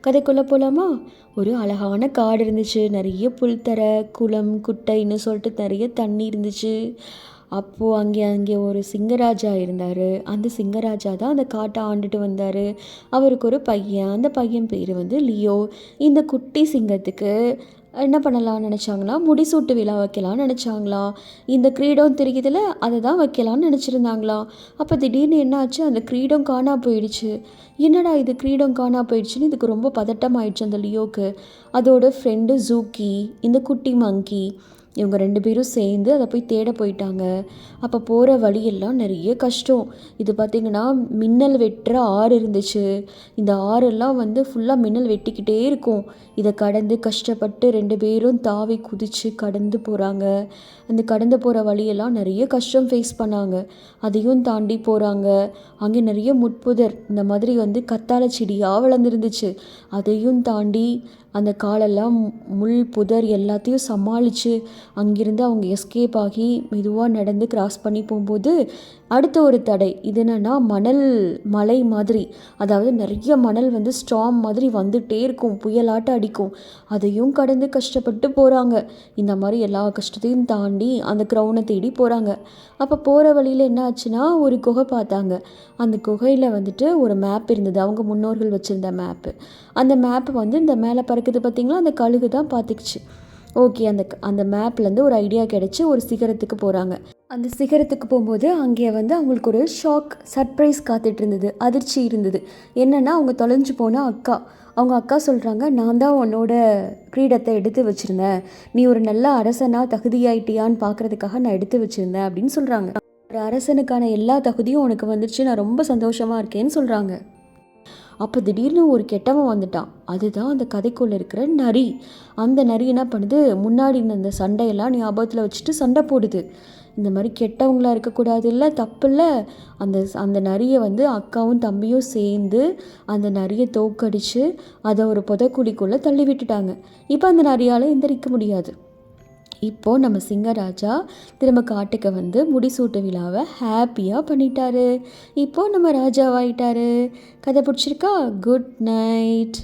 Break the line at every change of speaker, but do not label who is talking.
கதைக்குள்ளே போகலாமா? ஒரு அழகான காடு இருந்துச்சு. நிறைய புல்தரை, குளம், குட்டைன்னு சொல்லிட்டு நிறைய தண்ணி இருந்துச்சு. அப்போது அங்கே ஒரு சிங்கராஜா இருந்தார். அந்த சிங்கராஜா தான் அந்த காட்டை ஆண்டுட்டு வந்தார். அவருக்கு ஒரு பையன். அந்த பையன் பேர் வந்து லியோ. இந்த குட்டி சிங்கத்துக்கு என்ன பண்ணலாம்னு நினச்சாங்களா, முடிசூட்டு விழா வைக்கலாம்னு நினச்சாங்களாம். இந்த கிரீடம் தெரியுதுல, அதை தான் வைக்கலாம்னு நினச்சிருந்தாங்களாம். அப்போ திடீர்னு என்ன ஆச்சு, அந்த கிரீடம் காணா போயிடுச்சு. என்னடா இது கிரீடம் காணா போயிடுச்சுன்னு இதுக்கு ரொம்ப பதட்டமாயிடுச்சு அந்த லியோக்கு. அதோட ஃப்ரெண்டு ஜூக்கி, இந்த குட்டி மங்கி, இவங்க 2 பேரும் சேர்ந்து அதை போய் தேட போயிட்டாங்க. அப்போ போகிற வழியெல்லாம் நிறைய கஷ்டம். இது பார்த்திங்கன்னா மின்னல் வெட்டுற ஆறு இருந்துச்சு. இந்த ஆறெல்லாம் வந்து ஃபுல்லாக மின்னல் வெட்டிக்கிட்டே இருக்கும். இதை கடந்து கஷ்டப்பட்டு 2 பேரும் தாவி குதித்து கடந்து போகிறாங்க. அந்த கடந்து போகிற வழியெல்லாம் நிறைய கஷ்டம் ஃபேஸ் பண்ணாங்க. அதையும் தாண்டி போகிறாங்க. அங்கே நிறைய முட்புதர் இந்த மாதிரி வந்து கத்தாழை செடியாக வளர்ந்துருந்துச்சு. அதையும் தாண்டி அந்த காலெல்லாம் முள் புதர் எல்லாத்தையும் சமாளித்து அங்கிருந்து அவங்க எஸ்கேப் ஆகி மெதுவாக நடந்து கிராஸ் பண்ணி போகும்போது அடுத்த ஒரு தடை. இது என்னென்னா மலை மாதிரி, அதாவது நிறைய மணல் வந்து ஸ்டார்ம் மாதிரி வந்துகிட்டே இருக்கும், புயலாட்டம் அடிக்கும். அதையும் கடந்து கஷ்டப்பட்டு போகிறாங்க. இந்த மாதிரி எல்லா கஷ்டத்தையும் தாண்டி அந்த க்ரௌனை தேடி போகிறாங்க. அப்போ போகிற வழியில் என்ன ஆச்சுன்னா, ஒரு குகை பார்த்தாங்க. அந்த குகையில் வந்துட்டு ஒரு மேப் இருந்தது, அவங்க முன்னோர்கள் வச்சுருந்த மேப்பு. அந்த மேப்பு வந்து இந்த மேலே பறக்குது பார்த்திங்களா, அந்த கழுகு தான் பார்த்துக்குச்சு. ஓகே, அந்த மேப்லேருந்து ஒரு ஐடியா கிடச்சி ஒரு சிகரத்துக்கு போகிறாங்க. அந்த சிகரத்துக்கு போகும்போது அங்கே வந்து அவங்களுக்கு ஒரு சர்ப்ரைஸ் காத்துட்டு இருந்தது, அதிர்ச்சி இருந்தது. என்னென்னா, அவங்க தொலைஞ்சு போன அவங்க அக்கா சொல்கிறாங்க, நான் தான் உன்னோட கிரீடத்தை எடுத்து வச்சுருந்தேன், நீ ஒரு நல்ல அரசனாக தகுதியாயிட்டியான்னு பார்க்குறதுக்காக நான் எடுத்து வச்சுருந்தேன் அப்படின்னு சொல்கிறாங்க. ஒரு அரசனுக்கான எல்லா தகுதியும் உனக்கு வந்துடுச்சு, நான் ரொம்ப சந்தோஷமாக இருக்கேன்னு சொல்கிறாங்க. அப்போ திடீர்னு ஒரு கெட்டவன் வந்துட்டான். அதுதான் அந்த கதைக்குள்ளே இருக்கிற நரி. அந்த நரி என்ன பண்ணுது, முன்னாடி இந்த சண்டையெல்லாம் ஞாபகத்தில் வச்சுட்டு சண்டை போடுது. இந்த மாதிரி கெட்டவங்களாக இருக்கக்கூடாது, இல்லை தப்பு இல்லை. அந்த நரியை வந்து அக்காவும் தம்பியும் சேர்ந்து அந்த நரியை தோக்கடித்து அதை ஒரு புதைக்குழிக்குள்ளே தள்ளி விட்டுட்டாங்க. இப்போ அந்த நரியால் எந்திரிக்க முடியாது. இப்போது நம்ம சிங்கராஜா திரும்ப காட்டுக்கு வந்து முடிசூட்டு விழாவை ஹாப்பியாக பண்ணிட்டாரு. இப்போது நம்ம ராஜாவாயிட்டாரு. கதை பிடிச்சிருக்கா? Good night.